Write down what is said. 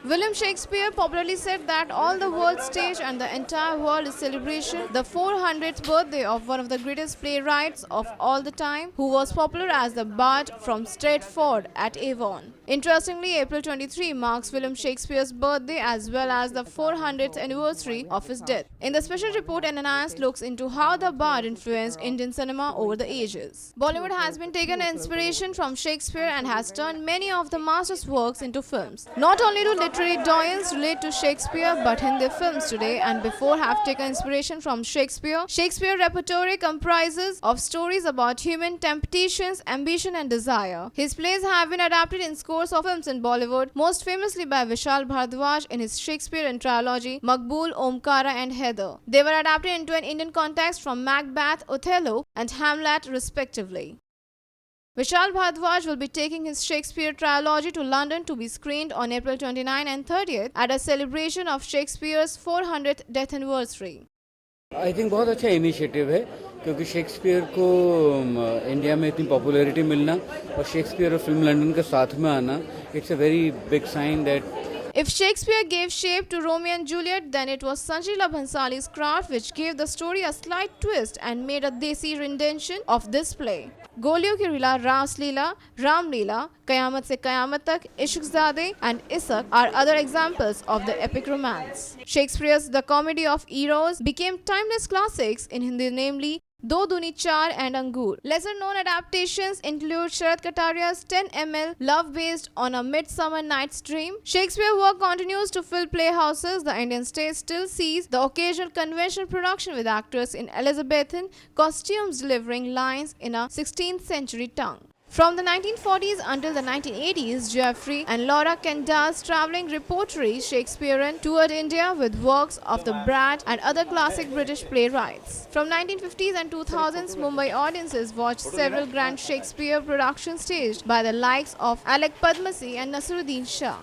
William Shakespeare popularly said that all the world's stage and the entire world is celebration, the 400th birthday of one of the greatest playwrights of all the time, who was popular as the Bard from Stratford at Avon. Interestingly, April 23 marks William Shakespeare's birthday as well as the 400th anniversary of his death. In the special report, an analyst looks into how the Bard influenced Indian cinema over the ages. Bollywood has been taken inspiration from Shakespeare and has turned many of the master's works into films. Not only do literary doyens relate to Shakespeare, but Hindi films today and before have taken inspiration from Shakespeare. Shakespeare's repertoire comprises of stories about human temptations, ambition and desire. His plays have been adapted in scores of films in Bollywood, most famously by Vishal Bhardwaj in his Shakespearean trilogy Maqbool, Omkara and Heather. They were adapted into an Indian context from Macbeth, Othello and Hamlet respectively. Vishal Bhardwaj will be taking his Shakespeare trilogy to London to be screened on April 29 and 30th at a celebration of Shakespeare's 400th death anniversary. I think बहुत अच्छा initiative है क्योंकि Shakespeare को India में इतनी popularity मिलना और Shakespeare और फिल्म लंदन के साथ में आना it's a very big sign that If Shakespeare gave shape to Romeo and Juliet, then it was Sanjila Bhansali's craft which gave the story a slight twist and made a desi rendition of this play. Goliyo ki Rila, Ras Leela, Ram Leela, Kayamat se Kayamat tak, Ishqzade and Isak are other examples of the epic romance. Shakespeare's The Comedy of Eros became timeless classics in Hindi, namely Do Duni Char and Angur. Lesser known adaptations include Sharat Kataria's 10 ml Love based on A Midsummer Night's Dream. Shakespeare work continues to fill playhouses. The Indian stage still sees the occasional conventional production with actors in Elizabethan costumes delivering lines in a 16th century tongue. From the 1940s until the 1980s, Geoffrey and Laura Kendall's travelling repertory Shakespearean toured India with works of the Brad and other classic British playwrights. From 1950s and 2000s, Mumbai audiences watched several grand Shakespeare productions staged by the likes of Alec Padmasi and Nasiruddin Shah.